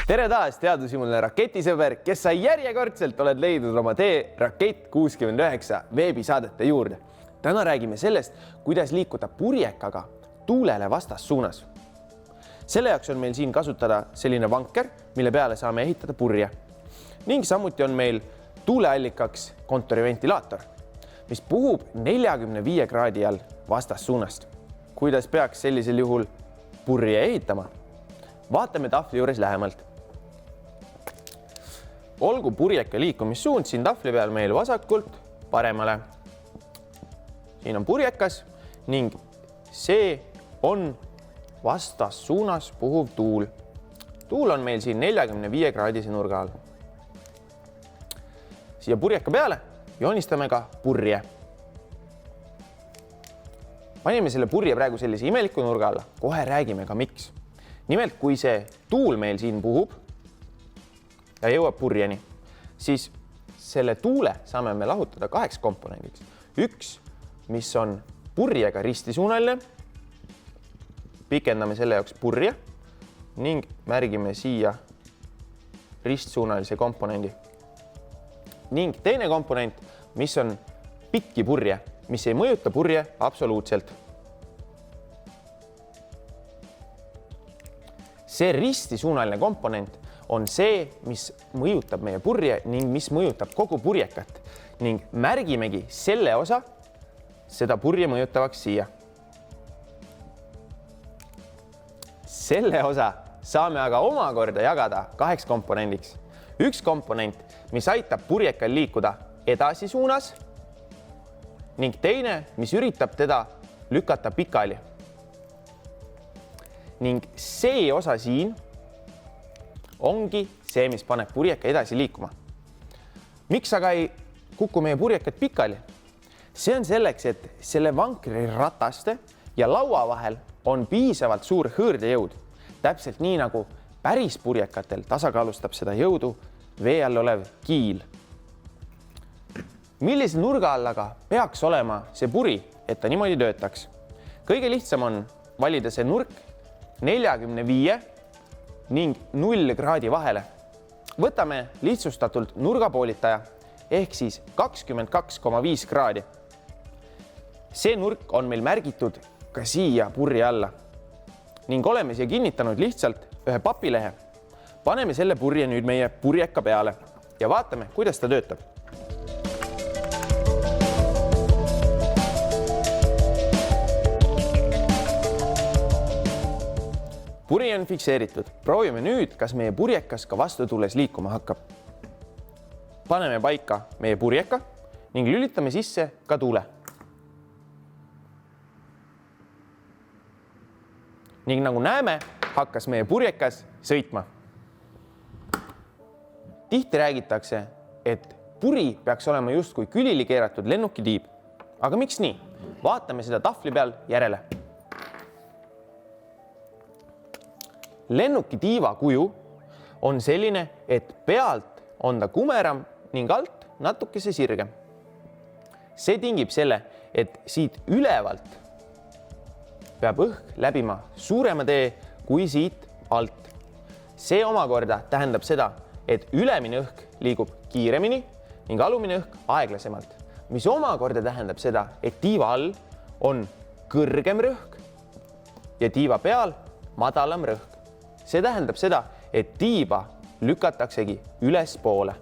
Tere taas, teadushimuline raketisõber, kes sa järjekordselt oled leidnud oma tee Rakett 69 veebisaadete juurde. Täna räägime sellest, kuidas liikuda purjekaga tuulele vastassuunas. Selle jaoks on meil siin kasutada selline vanker, mille peale saame ehitada purje. Ning samuti on meil tuuleallikaks kontoriventilaator, mis puhub 45 kraadi all vastassuunast. Kuidas peaks sellisel juhul purje ehitama? Vaatame tahvli juures lähemalt. Olgu purjeka liikumissuund siin tahvli peal meil vasakult paremale. Siin on purjekas ning see on vastassuunas puhuv tuul. Tuul on meil siin 45 kraadise nurga all. Siia purjeka peale joonistame ka purje. Panime selle purje praegu sellise imeliku nurga alla. Kohe räägime ka miks. Nimelt, kui see tuul meil siin puhub ja jõuab purjeni, siis selle tuule saame me lahutada 2 komponendiks. Üks, mis on purjega ristisuunaline, pikendame selle jaoks purje ning märgime siia ristsuunalise komponendi. Ning teine komponent, mis on pikki purje, mis ei mõjuta purje absoluutselt. See ristisuunaline komponent on see, mis mõjutab meie purje ning mis mõjutab kogu purjekat ning märgimegi selle osa seda purje mõjutavaks siia. Selle osa saame aga omakorda jagada 2 komponendiks. Üks komponent, mis aitab purjekal liikuda edasi suunas ning teine, mis üritab teda lükata pikali. Ning see osa siin ongi see, mis paneb purjeka edasi liikuma. Miks aga ei kuku meie purjekad pikali? See on selleks, et selle vankri rataste ja laua vahel on piisavalt suur hõõrdejõud. Täpselt nii nagu päris purjekatel tasakaalustab seda jõudu vee all olev kiil. Millise nurga all aga peaks olema see puri, et ta niimoodi töötaks? Kõige lihtsam on valida see nurk 45 ning 0 kraadi vahele. Võtame lihtsustatult nurgapoolitaja ehk siis 22,5 kraadi. See nurk on meil märgitud ka siia purje alla ning oleme siia kinnitanud lihtsalt ühe papilehe. Paneme selle purje nüüd meie purjeka peale ja vaatame, kuidas ta töötab. Puri on fikseeritud. Proovime nüüd, kas meie purjekas ka vastutuules liikuma hakkab. Paneme paika meie purjeka ning lülitame sisse ka tuule. Ning nagu näeme, hakkas meie purjekas sõitma. Tihti räägitakse, et puri peaks olema justkui külili keeratud lennukitiib. Aga miks nii? Vaatame seda tahvli peal järele. Lennukitiiva kuju on selline, et pealt on ta kumeram ning alt natukese sirgem. See tingib selle, et siit ülevalt peab õhk läbima suurema tee kui siit alt. See omakorda tähendab seda, et ülemine õhk liigub kiiremini ning alumine õhk aeglasemalt, mis omakorda tähendab seda, et tiiva all on kõrgem rõhk ja tiiva peal madalam rõhk. See tähendab seda, et tiiba lükataksegi ülespoole.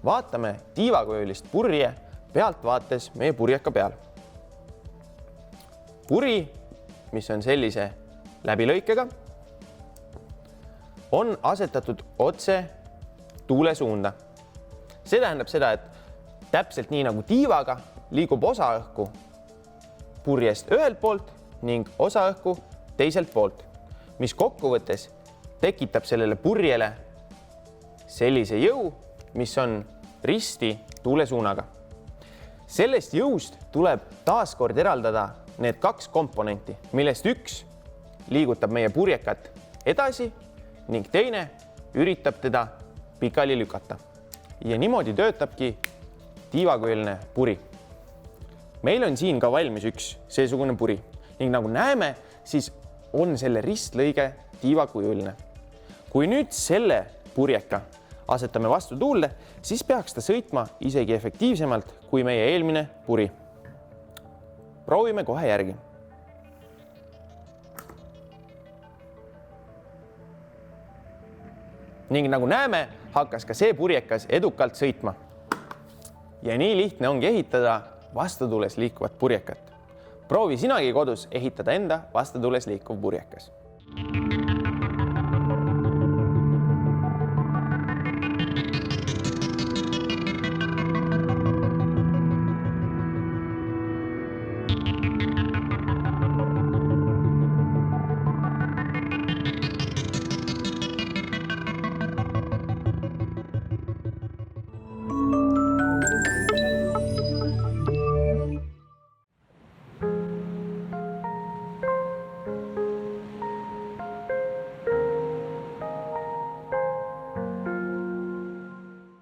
Vaatame tiivakujulist purje pealt vaates meie purjeka peal. Puri, mis on sellise läbilõikega, on asetatud otse tuule suunda. See tähendab seda, et täpselt nii nagu tiivaga liigub osa õhku purjest ühelt poolt ning osa õhku teiselt poolt, mis kokkuvõttes tekitab sellele purjele sellise jõu, mis on risti tuule suunaga. Sellest jõust tuleb taaskord eraldada need 2 komponenti, millest üks liigutab meie purjekat edasi ning teine üritab teda pikali lükata. Ja niimoodi töötabki tiivakujuline puri. Meil on siin ka valmis üks seesugune puri ning nagu näeme, siis on selle ristlõige tiivakujuline. Kui nüüd selle purjeka asetame vastu tuulde, siis peaks ta sõitma isegi efektiivsemalt kui meie eelmine puri. Proovime kohe järgi. Ning nagu näeme, hakkas ka see purjekas edukalt sõitma. Ja nii lihtne ongi ehitada vastutuules liikuvat purjekat. Proovi sinagi kodus ehitada enda vastutuules liikuv purjekas.